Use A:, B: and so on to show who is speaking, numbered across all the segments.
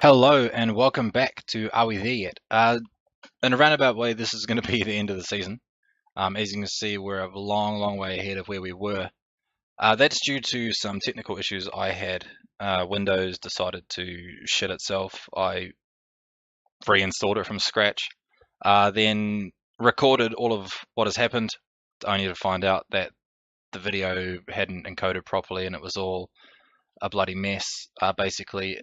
A: Hello and welcome back to Are We There Yet? In a roundabout way, this is going to be the end of the season. As you can see, we're a long way ahead of where we were. That's due to some technical issues I had. Windows decided to shit itself. I reinstalled it from scratch, then recorded all of what has happened, only to find out that the video hadn't encoded properly and it was all a bloody mess. Basically,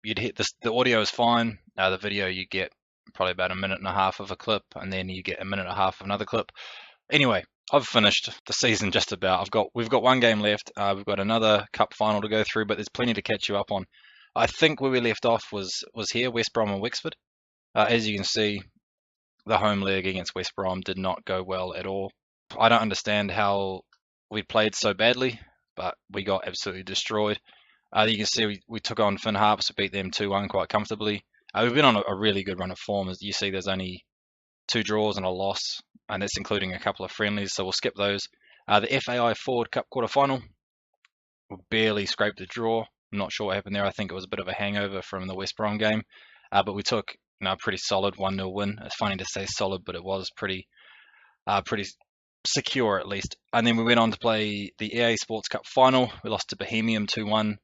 A: you'd hit this, the audio is fine. The video, you get probably about a minute and a half of a clip, and then you get a minute and a half of another clip. Anyway, I've finished the season just about. We've got one game left. We've got another cup final to go through, but there's plenty to catch you up on. I think where we left off was here, West Brom and Wexford. As you can see, the home leg against West Brom did not go well at all. I don't understand how we played so badly, but we got absolutely destroyed. You can see we took on Harps, beat them 2-1 quite comfortably. We've been on a really good run of form. As you see, there's only 2 draws and a loss, and that's including a couple of friendlies, so we'll skip those. The FAI Ford Cup quarter-final, we barely scraped the draw. I'm not sure what happened there. I think it was a bit of a hangover from the West Brom game, but we took a pretty solid 1-0 win. It's funny to say solid, but it was pretty secure at least. And then we went on to play the EA Sports Cup final. We lost to Bohemian 2-1.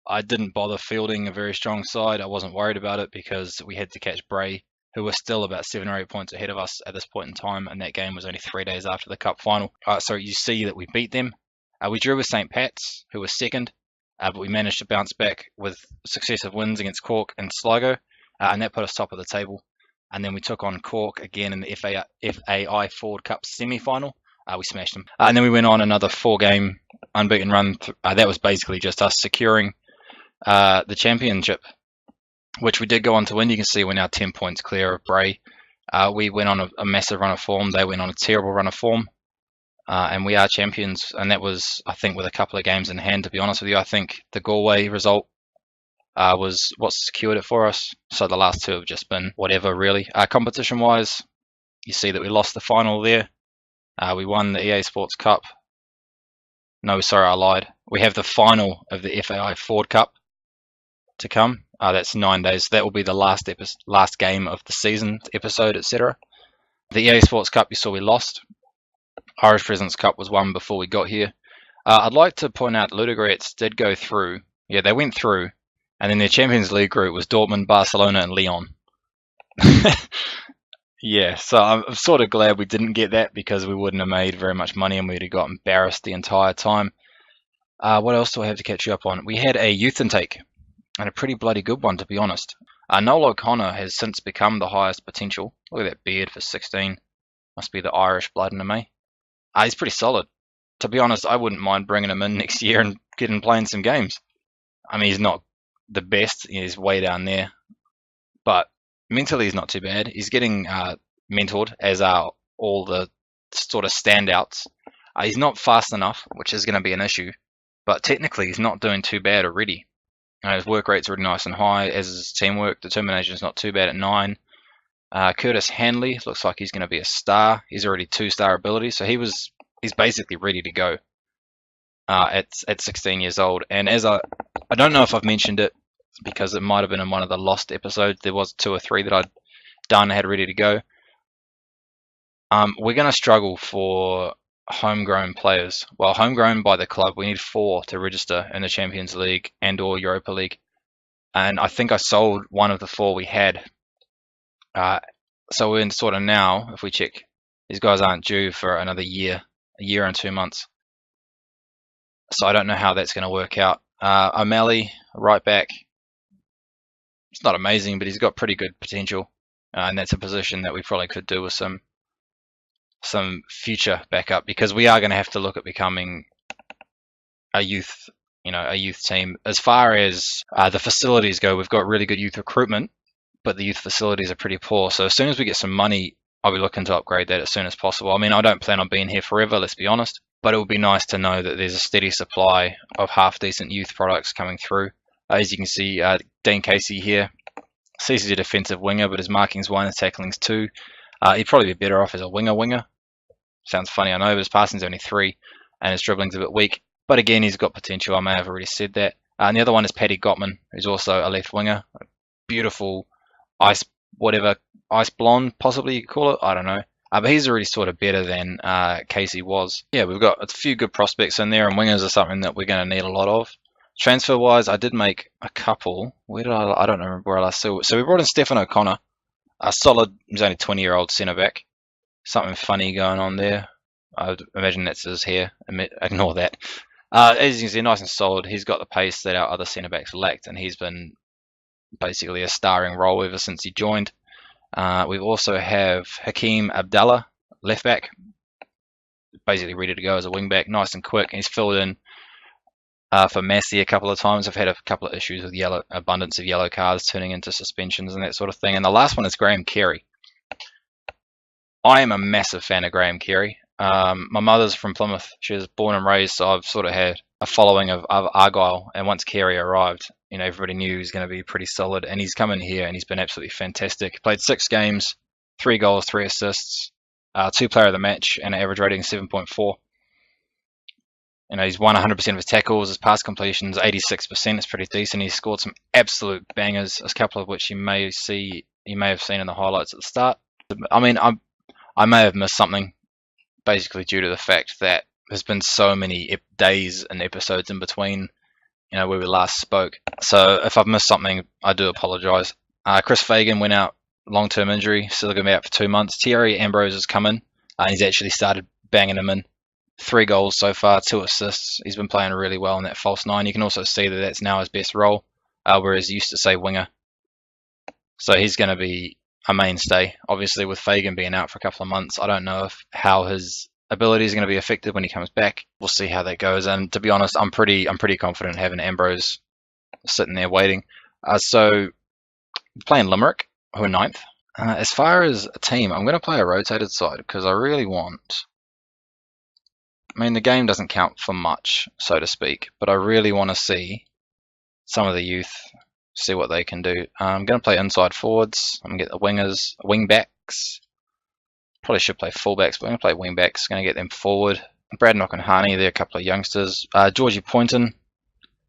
A: I didn't bother fielding a very strong side. I wasn't worried about it because we had to catch Bray, who were still about 7 or 8 points ahead of us at this point in time, and that game was only 3 days after the cup final. So you see that we beat them. We drew with St. Pat's, who was second, but we managed to bounce back with successive wins against Cork and Sligo, and that put us top of the table. And then we took on Cork again in the FAI Ford Cup semi-final. We smashed them. And then we went on another 4-game unbeaten run. That was basically just us securing the championship, which we did go on to win. You can see we're now 10 points clear of Bray. We went on a massive run of form. They went on a terrible run of form, and we are champions. And that was, I think, with a couple of games in hand, to be honest with you. I think the Galway result was what secured it for us. So the last 2 have just been whatever, really. Competition-wise, you see that we lost the final there. We won the EA Sports Cup. No, sorry, I lied. We have the final of the FAI Ford Cup to come. That's 9 days. That will be the last game of the season, episode, etc. The EA Sports Cup, you saw we lost. Irish Presidents Cup was won before we got here. I'd like to point out Ludogorets did go through. Yeah, they went through. And then their Champions League group was Dortmund, Barcelona, and Lyon. Yeah, so I'm sort of glad we didn't get that because we wouldn't have made very much money and we'd have got embarrassed the entire time. What else do I have to catch you up on? We had a youth intake, and a pretty bloody good one, to be honest. Noel O'Connor has since become the highest potential. Look at that beard for 16. Must be the Irish blood in him, eh? He's pretty solid. To be honest, I wouldn't mind bringing him in next year and getting playing some games. I mean, he's not the best. He's way down there. But mentally, he's not too bad. He's getting mentored, as are all the sort of standouts. He's not fast enough, which is going to be an issue. But technically, he's not doing too bad already. His work rate's really nice and high, as is his teamwork. Determination is not too bad at 9. Curtis Hanley looks like he's going to be a star. He's already 2-star ability, so he's basically ready to go at 16 years old. And as I don't know if I've mentioned it because it might have been in one of the lost episodes. There was 2 or 3 that I'd done had ready to go. We're going to struggle for homegrown players. Well, homegrown by the club, we need 4 to register in the Champions League and or Europa League. And I think I sold one of the 4 we had. So we're in sort of now, if we check, these guys aren't due for another year, a year and 2 months. So I don't know how that's going to work out. O'Malley, right back. It's not amazing, but he's got pretty good potential. And that's a position that we probably could do with some future backup, because we are going to have to look at becoming a youth team. As far as the facilities go, we've got really good youth recruitment, but the youth facilities are pretty poor. So as soon as we get some money, I'll be looking to upgrade that as soon as possible. I mean, I don't plan on being here forever, let's be honest, but it would be nice to know that there's a steady supply of half-decent youth products coming through. As you can see, Dean Casey here, sees he's a defensive winger, but his marking's 1, his tackling's 2. He'd probably be better off as a winger. Sounds funny, I know, but his passing's only 3, and his dribbling's a bit weak. But again, he's got potential. I may have already said that. And the other one is Paddy Gottman, who's also a left winger. A beautiful ice blonde, possibly you could call it. I don't know. But he's already sort of better than Casey was. Yeah, we've got a few good prospects in there, and wingers are something that we're going to need a lot of. Transfer wise, I did make a couple. Where did I don't remember where I last saw it. So we brought in Stephen O'Connor, a solid, he's only 20-year-old centre back. Something funny going on there. I would imagine that's his hair. Ignore that. As you can see, nice and solid. He's got the pace that our other centre backs lacked, and he's been basically a starring role ever since he joined. We also have Hakeem Abdallah, left back, basically ready to go as a wing back, nice and quick. He's filled in for Massey a couple of times. I've had a couple of issues with abundance of yellow cards turning into suspensions and that sort of thing. And the last one is Graham Carey. I am a massive fan of Graham Carey. My mother's from Plymouth. She was born and raised, so I've sort of had a following of Argyle. And once Carey arrived, you know, everybody knew he was going to be pretty solid. And he's come in here and he's been absolutely fantastic. He played 6 games, 3 goals, 3 assists, 2 player of the match, and an average rating of 7.4. You know, he's won 100% of his tackles. His pass completions 86%. It's pretty decent. He's scored some absolute bangers, a couple of which you may have seen in the highlights at the start. I mean, I may have missed something, basically due to the fact that there's been so many days and episodes in between, you know, where we last spoke. So if I've missed something, I do apologise. Chris Fagan went out, long-term injury, still going to be out for 2 months. Thierry Ambrose has come in. He's actually started banging them in. 3 goals so far, 2 assists. He's been playing really well in that false 9. You can also see that that's now his best role, whereas he used to say winger. So he's going to be a mainstay. Obviously, with Fagan being out for a couple of months, I don't know how his ability is going to be affected when he comes back. We'll see how that goes. And to be honest, I'm pretty confident having Ambrose sitting there waiting. So playing Limerick, who are 9th. As far as a team, I'm going to play a rotated side because I really want. I mean, the game doesn't count for much, so to speak, but I really want to see some of the youth, see what they can do. I'm going to play inside forwards. I'm going to get the wingers, wing backs. Probably should play fullbacks, but I'm going to play wing backs. Going to get them forward. Bradnock and Harney, they're a couple of youngsters. Georgie Poynton,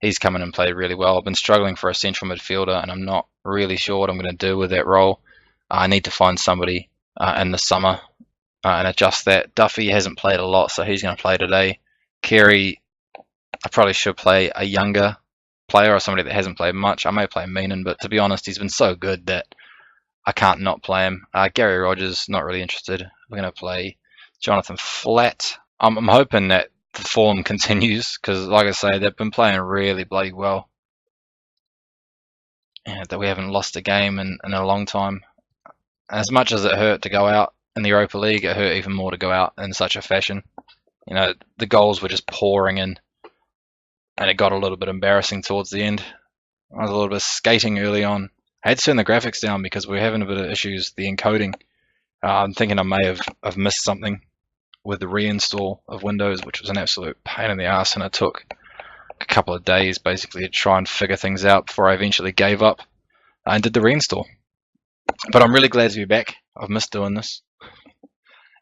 A: he's come in and played really well. I've been struggling for a central midfielder, and I'm not really sure what I'm going to do with that role. I need to find somebody in the summer and adjust that. Duffy hasn't played a lot, so he's going to play today. Carey, I probably should play a younger player or somebody that hasn't played much. I may play Meenan, but to be honest, he's been so good that I can't not play him. Gary Rogers, not really interested. We're going to play Jonathan Flatt. I'm hoping that the form continues because, like I say, they've been playing really bloody well. And that we haven't lost a game in a long time. As much as it hurt to go out in the Europa League, it hurt even more to go out in such a fashion. You know, the goals were just pouring in, and it got a little bit embarrassing towards the end. I was a little bit skating early on. I had to turn the graphics down because we were having a bit of issues with the encoding. I'm thinking I may have missed something with the reinstall of Windows, which was an absolute pain in the ass, and it took a couple of days basically to try and figure things out before I eventually gave up and did the reinstall. But I'm really glad to be back. I've missed doing this.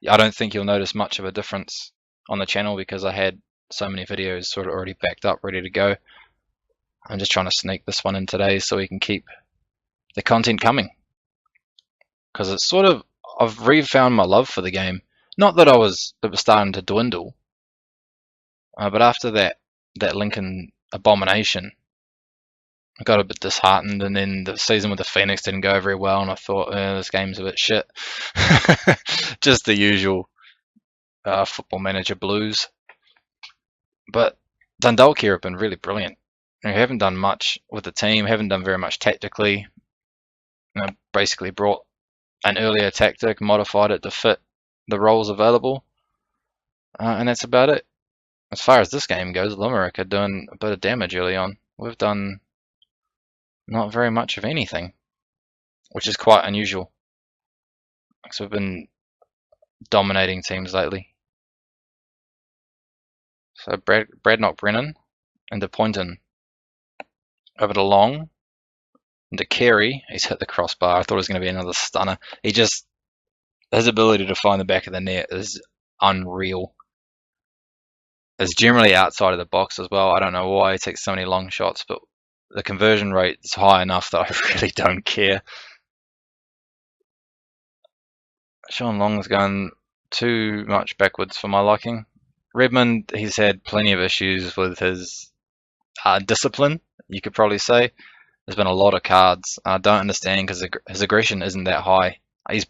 A: I don't think you'll notice much of a difference on the channel because I had so many videos sort of already backed up, ready to go. I'm just trying to sneak this one in today so we can keep the content coming. Because it's sort of, I've refound my love for the game. Not that it was starting to dwindle, but after that Lincoln abomination, I got a bit disheartened, and then the season with the Phoenix didn't go very well, and I thought, this game's a bit shit. Just the usual football manager blues. But Dundalk here have been really brilliant. We haven't done much with the team, haven't done very much tactically. Basically brought an earlier tactic, modified it to fit the roles available, and that's about it. As far as this game goes, Limerick are doing a bit of damage early on. We've done not very much of anything, which is quite unusual, because we've been dominating teams lately. So Bradnock Brennan into Poynton, over to Long, into Carey. He's hit the crossbar. I thought it was going to be another stunner. His ability to find the back of the net is unreal. is generally outside of the box as well. I don't know why he takes so many long shots, but the conversion rate is high enough that I really don't care. Sean Long's going too much backwards for my liking. Redmond, he's had plenty of issues with his discipline, you could probably say. There's been a lot of cards. I don't understand because his aggression isn't that high. His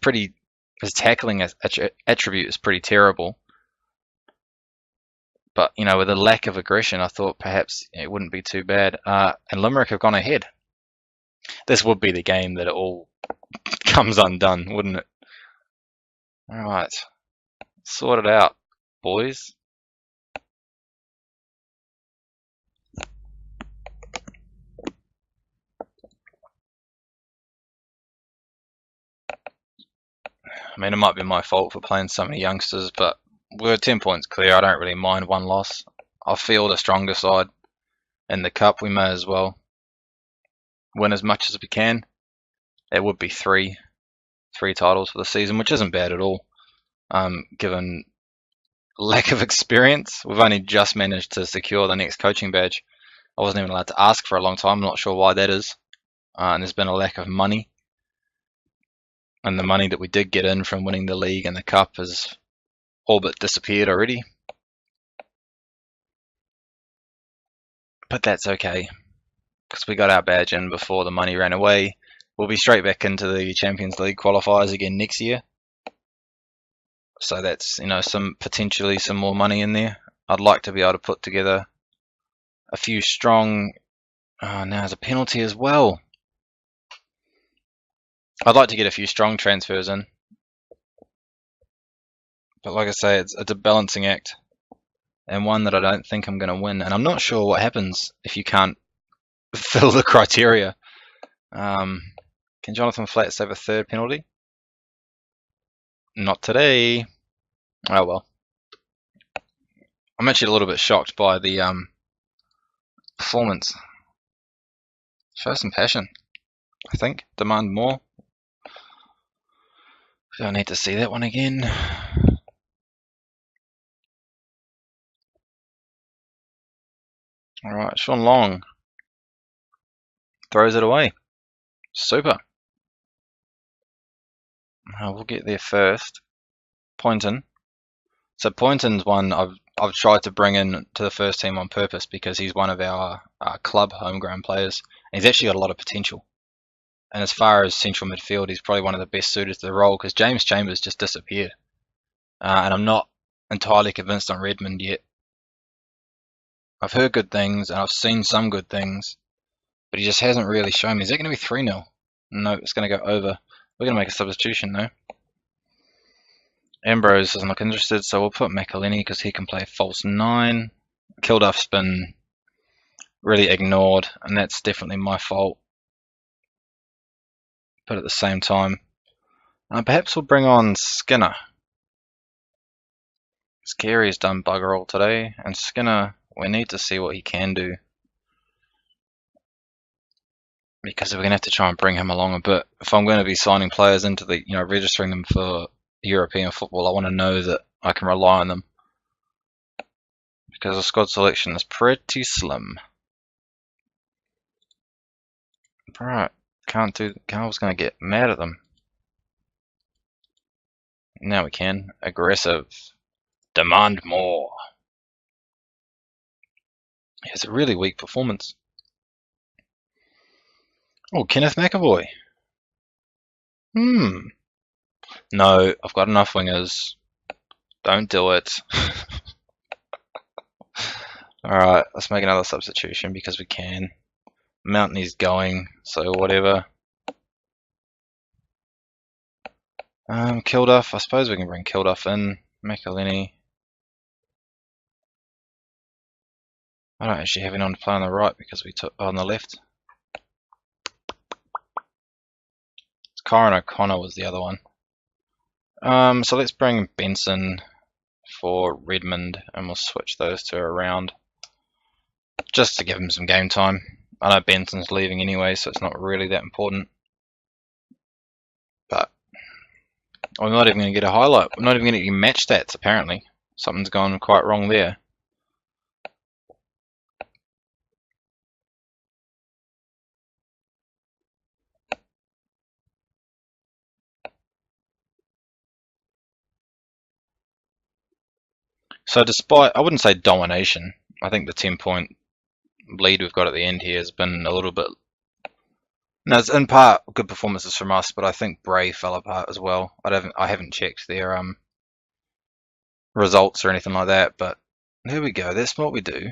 A: tackling attribute is pretty terrible. But, you know, with a lack of aggression, I thought perhaps it wouldn't be too bad. And Limerick have gone ahead. This would be the game that it all comes undone, wouldn't it? Alright. Sort it out, boys. I mean, it might be my fault for playing so many youngsters, but we're 10 points clear. I don't really mind one loss. I'll field a stronger side. In the cup, we may as well win as much as we can. It would be three titles for the season, which isn't bad at all, given lack of experience. We've only just managed to secure the next coaching badge. I wasn't even allowed to ask for a long time. I'm not sure why that is. And there's been a lack of money. And the money that we did get in from winning the league and the cup has all but disappeared already. But that's okay, because we got our badge in before the money ran away. We'll be straight back into the Champions League qualifiers again next year. So that's, you know, potentially some more money in there. I'd like to be able to put together a few strong... Oh, now there's a penalty as well. I'd like to get a few strong transfers in. But like I say, it's a balancing act. And one that I don't think I'm going to win. And I'm not sure what happens if you can't fill the criteria. Can Jonathan Flatt save a third penalty? Not today. Oh well. I'm actually a little bit shocked by the performance. Show some passion, I think. Demand more. I don't need to see that one again. Alright, Sean Long throws it away. Super. We'll get there first. Poynton. So Poynton's one I've tried to bring in to the first team on purpose because he's one of our club homegrown players. And he's actually got a lot of potential. And as far as central midfield, he's probably one of the best suited to the role because James Chambers just disappeared. And I'm not entirely convinced on Redmond yet. I've heard good things and I've seen some good things, but he just hasn't really shown me. Is it going to be 3-0? No, it's going to go over. We're going to make a substitution though. Ambrose doesn't look interested, so we'll put McElhenney because he can play false 9. Kilduff's been really ignored, and that's definitely my fault. But at the same time, perhaps we'll bring on Skinner. Scary's done bugger all today, and Skinner, we need to see what he can do. Because we're going to have to try and bring him along a bit. If I'm going to be signing players into the, registering them for European football, I want to know that I can rely on them. Because the squad selection is pretty slim. Right, Carl's going to get mad at them. Now we can. Aggressive. Demand more. It's a really weak performance. Oh, Kenneth McAvoy. No, I've got enough wingers. Don't do it. Alright, let's make another substitution because we can. Mountain's going, so whatever. Kilduff, I suppose we can bring Kilduff in. McElhenney. I don't actually have anyone to play on the right because we took on the left. Kyron O'Connor was the other one. So let's bring Benson for Redmond and we'll switch those two around just to give him some game time. I know Benson's leaving anyway, so it's not really that important. But we're not even going to get a highlight. We're not even going to get match stats, apparently. Something's gone quite wrong there. So despite, I wouldn't say domination, I think the 10-point lead we've got at the end here has been a little bit. Now, it's in part good performances from us, but I think Bray fell apart as well. I haven't checked their results or anything like that, but there we go. That's what we do,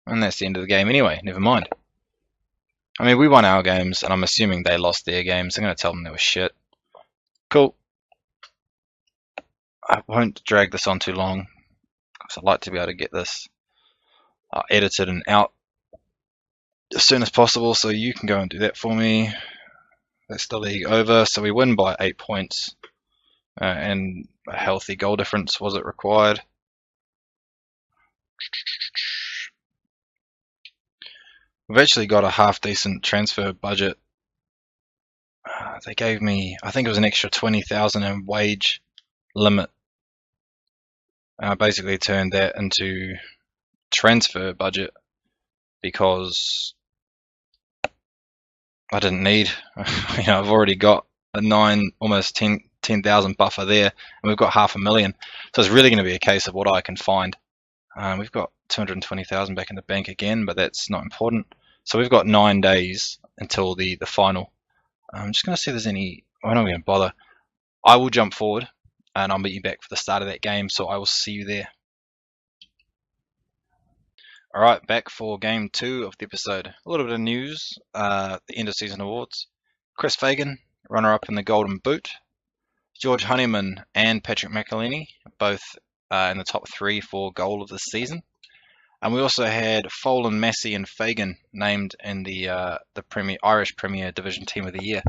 A: and that's the end of the game anyway. Never mind. I mean, we won our games, and I'm assuming they lost their games. I'm going to tell them they were shit. Cool. I won't drag this on too long, because I'd like to be able to get this edited and out as soon as possible, so you can go and do that for me. That's the league over, so we win by 8 points, and a healthy goal difference was it required. We've actually got a half decent transfer budget. They gave me, I think it was an extra 20,000 in wage limit. I basically turned that into transfer budget because I didn't need, I've already got a 9, almost 10,000 buffer there, and we've got 500,000. So it's really going to be a case of what I can find. We've got 220,000 back in the bank again, but that's not important. So we've got 9 days until the final. I'm just going to see if there's any. I'm not going to bother. I will jump forward, and I'll meet you back for the start of that game. So I will see you there. All right, back for game 2 of the episode. A little bit of news. The end of season awards. Chris Fagan, runner-up in the Golden Boot. George Honeyman and Patrick McElhenney, both in the top 3 for goal of the season. And we also had Folan, Massey, and Fagan named in the Irish Premier Division Team of the Year.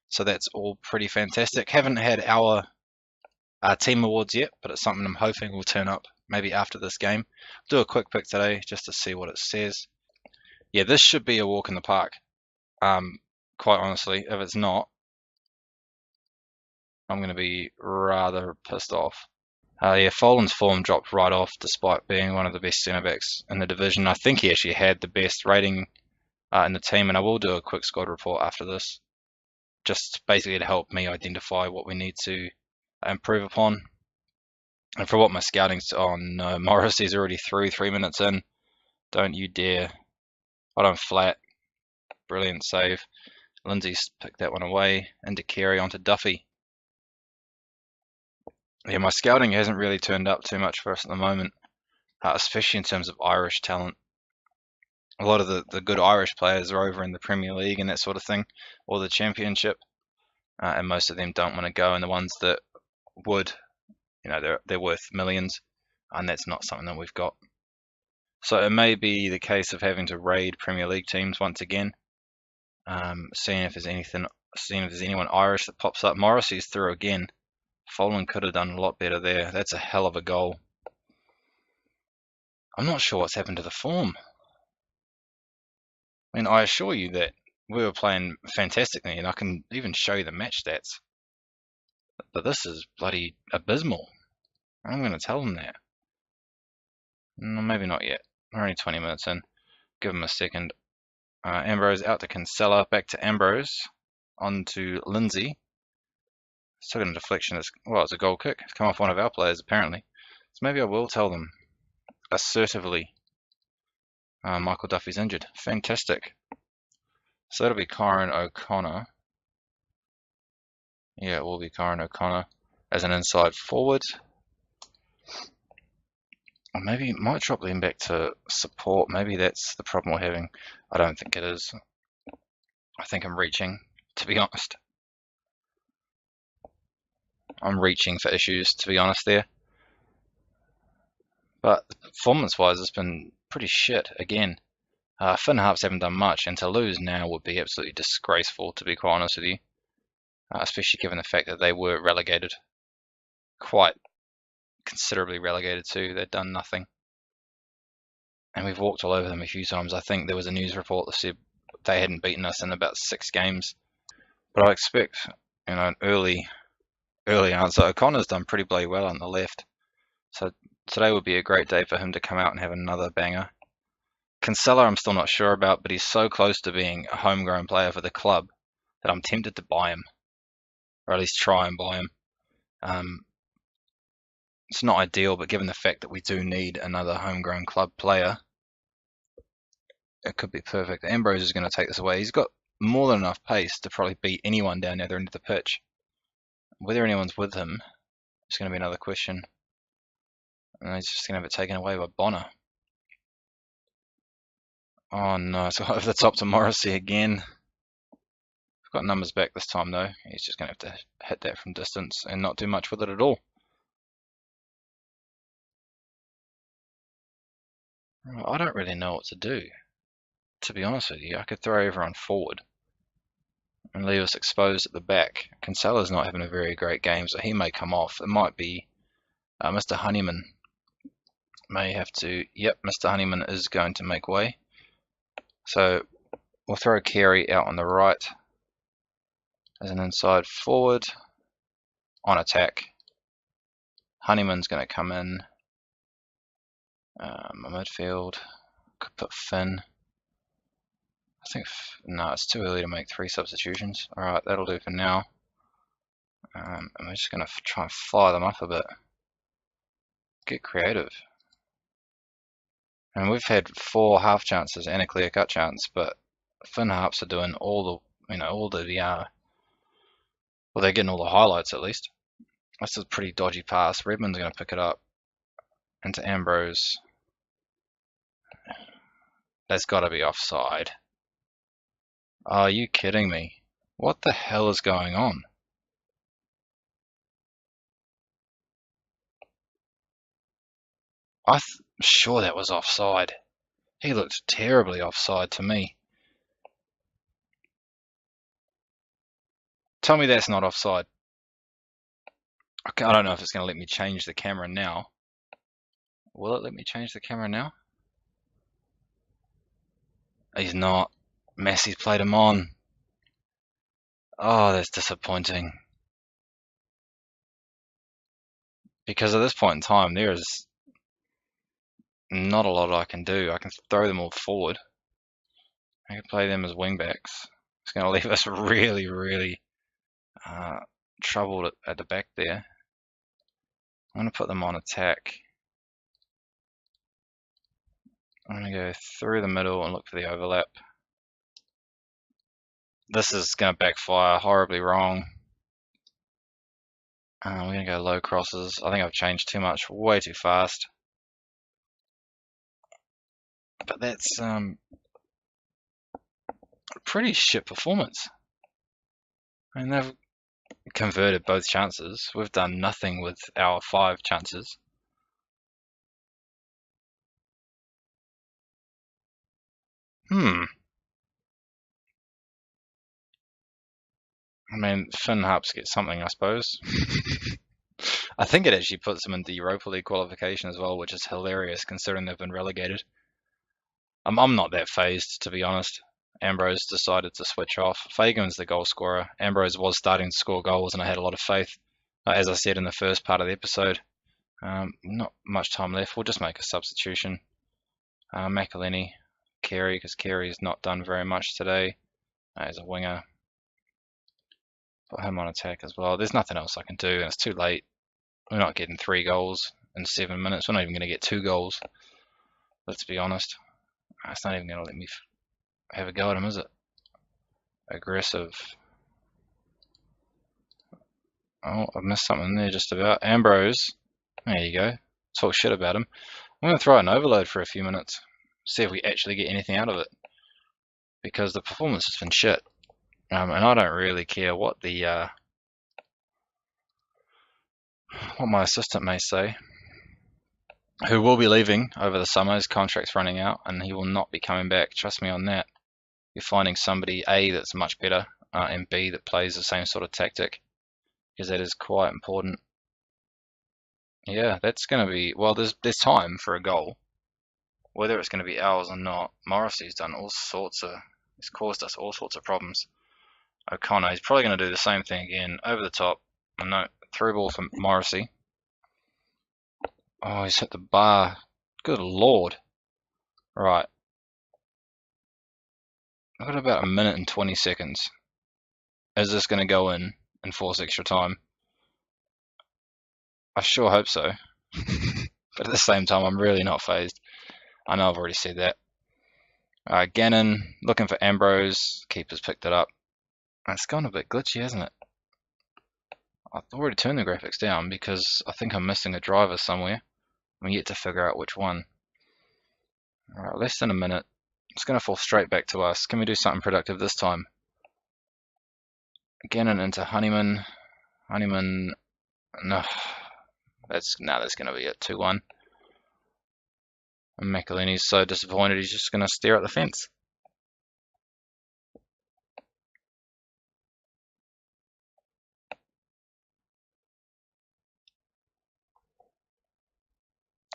A: So that's all pretty fantastic. Haven't had our team awards yet, but it's something I'm hoping will turn up maybe after this game. Do a quick pick today just to see what it says. Yeah, this should be a walk in the park. Quite honestly, if it's not, I'm going to be rather pissed off. Yeah, Folan's form dropped right off despite being one of the best centre-backs in the division. I think he actually had the best rating in the team, and I will do a quick squad report after this, just basically to help me identify what we need to improve upon. And for what my scouting's on, Morrissey's already through 3 minutes in. Don't you dare. Right on flat. Brilliant save. Lindsay's picked that one away. Into Carey, onto Duffy. Yeah, my scouting hasn't really turned up too much for us at the moment, especially in terms of Irish talent. A lot of the good Irish players are over in the Premier League and that sort of thing, or the Championship, and most of them don't want to go, and the ones that would, they're worth millions, and that's not something that we've got. So it may be the case of having to raid Premier League teams once again, seeing if there's anyone Irish that pops up. Morrissey's through again. Folan could have done a lot better there. That's a hell of a goal. I'm not sure what's happened to the form. I mean, I assure you that we were playing fantastically, and I can even show you the match stats. But this is bloody abysmal. I'm going to tell them that. No, maybe not yet. We're only 20 minutes in. Give them a second. Ambrose out to Kinsella, back to Ambrose, on to Lindsay. Still got a deflection. It's a goal kick. It's come off one of our players, apparently. So maybe I will tell them assertively. Michael Duffy's injured. Fantastic. So that'll be Kyron O'Connor. Yeah, it will be Kyron O'Connor as an inside forward. Or maybe might drop them back to support. Maybe that's the problem we're having. I don't think it is. I think I'm reaching, to be honest. I'm reaching for issues, to be honest there. But performance-wise, it's been pretty shit again. Finn Harps haven't done much, and to lose now would be absolutely disgraceful, to be quite honest with you. Especially given the fact that they were relegated. Quite considerably relegated too. They'd done nothing. And we've walked all over them a few times. I think there was a news report that said they hadn't beaten us in about 6 games. But I expect, an early answer. O'Connor's done pretty bloody well on the left. So today would be a great day for him to come out and have another banger. Kinsella I'm still not sure about, but he's so close to being a homegrown player for the club that I'm tempted to buy him. Or at least try and buy him. It's not ideal, but given the fact that we do need another homegrown club player, it could be perfect. Ambrose is going to take this away. He's got more than enough pace to probably beat anyone down the other end of the pitch. Whether anyone's with him is going to be another question. And he's just going to have it taken away by Bonner. Oh no, it's over the top to Morrissey again. We've got numbers back this time though. He's just going to have to hit that from distance and not do much with it at all. I don't really know what to do, to be honest with you. I could throw everyone forward and leave us exposed at the back. Cancella's not having a very great game, so he may come off. It might be Mr. Honeyman may have to. Yep, Mr. Honeyman is going to make way. So we'll throw Carey out on the right as an inside forward on attack. Honeyman's going to come in. My midfield could put Finn. I think no, it's too early to make 3 substitutions. All right, that'll do for now. And we're just going to try and fire them up a bit. Get creative. And we've had 4 half chances and a clear cut chance, but Finn Harps are doing all the, well, they're getting all the highlights at least. This is a pretty dodgy pass. Redmond's going to pick it up into Ambrose. That's got to be offside. Are you kidding me? What the hell is going on? I'm sure that was offside. He looked terribly offside to me. Tell me that's not offside. Okay, I don't know if it's going to let me change the camera now. Will it let me change the camera now? He's not. Messi's played him on. Oh, that's disappointing. Because at this point in time, there is not a lot I can do. I can throw them all forward. I can play them as wingbacks. It's going to leave us really, really troubled at the back there. I'm going to put them on attack. I'm going to go through the middle and look for the overlap. This is going to backfire horribly wrong. We're going to go low crosses. I think I've changed too much, way too fast. But that's a pretty shit performance. I mean, they've converted both chances. We've done nothing with our 5 chances. I mean, Finn Harps gets something, I suppose. I think it actually puts them in the Europa League qualification as well, which is hilarious considering they've been relegated. I'm not that phased, to be honest. Ambrose decided to switch off. Fagan's the goal scorer. Ambrose was starting to score goals, and I had a lot of faith. As I said in the first part of the episode, not much time left. We'll just make a substitution. McElhenney, Carey, because Carey's not done very much today as a winger. Put him on attack as well. There's nothing else I can do, and it's too late. We're not getting 3 goals in 7 minutes. We're not even going to get 2 goals. Let's be honest. It's not even going to let me have a go at him, is it? Aggressive. Oh, I've missed something there just about. Ambrose. There you go. Talk shit about him. I'm going to throw an overload for a few minutes. See if we actually get anything out of it. Because the performance has been shit. And I don't really care what the what my assistant may say. Who will be leaving over the summer. His contract's running out and he will not be coming back. Trust me on that. You're finding somebody A that's much better and B that plays the same sort of tactic, because that is quite important. Yeah, that's going to be, well, there's time for a goal. Whether it's going to be ours or not, Morrissey's done all sorts of, he's caused us all sorts of problems. O'Connor, he's probably going to do the same thing again, over the top. No, through ball for Morrissey. Oh, he's hit the bar. Good lord. Right. I've got about 1 minute and 20 seconds. Is this going to go in and force extra time? I sure hope so. But at the same time, I'm really not phased. I know I've already said that. Gannon, looking for Ambrose. Keeper's picked it up. It's gone a bit glitchy, hasn't it? I've already turned the graphics down because I think I'm missing a driver somewhere. I'm yet to figure out which one. Alright, less than a minute. It's going to fall straight back to us. Can we do something productive this time? Gannon into Honeyman. Honeyman, no. That's going to be it, 2-1. And McElhinney's so disappointed he's just going to stare at the fence.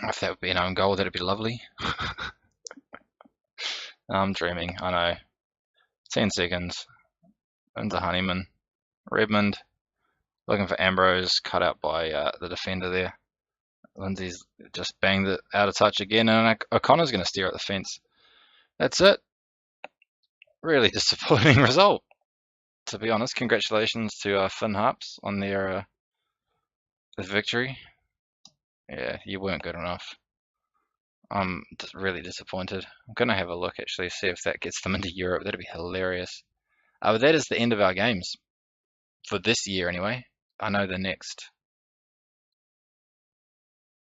A: If that would be an own goal, that'd be lovely. I'm dreaming, I know. 10 seconds. Into Honeyman. Redmond. Looking for Ambrose, cut out by the defender there. Lindsay's just banged it out of touch again, and O'Connor's going to steer at the fence. That's it. Really disappointing result, to be honest. Congratulations to Finn Harps on their victory. Yeah, you weren't good enough. I'm just really disappointed. I'm going to have a look, actually, see if that gets them into Europe. That'd be hilarious. But that is the end of our games. For this year, anyway. I know the next.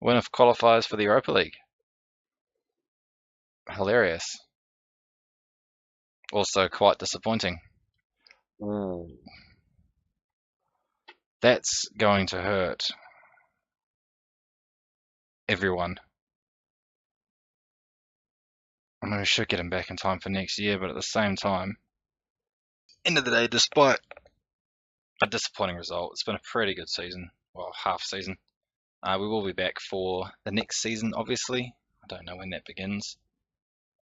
A: Winner qualifies for the Europa League. Hilarious. Also quite disappointing. Ooh. That's going to hurt everyone. I mean, we should get him back in time for next year, but at the same time, end of the day, despite a disappointing result, it's been a pretty good season. Well, half season. We will be back for the next season, obviously. I don't know when that begins.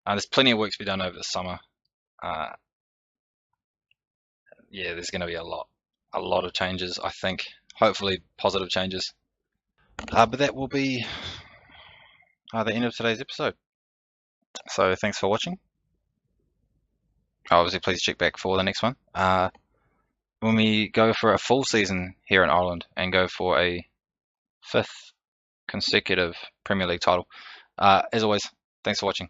A: There's plenty of work to be done over the summer. Yeah, there's going to be a lot of changes, I think. Hopefully positive changes. But that will be the end of today's episode. So thanks for watching. Obviously, please check back for the next one. When we go for a full season here in Ireland and go for a 5th consecutive Premier League title. As always, thanks for watching.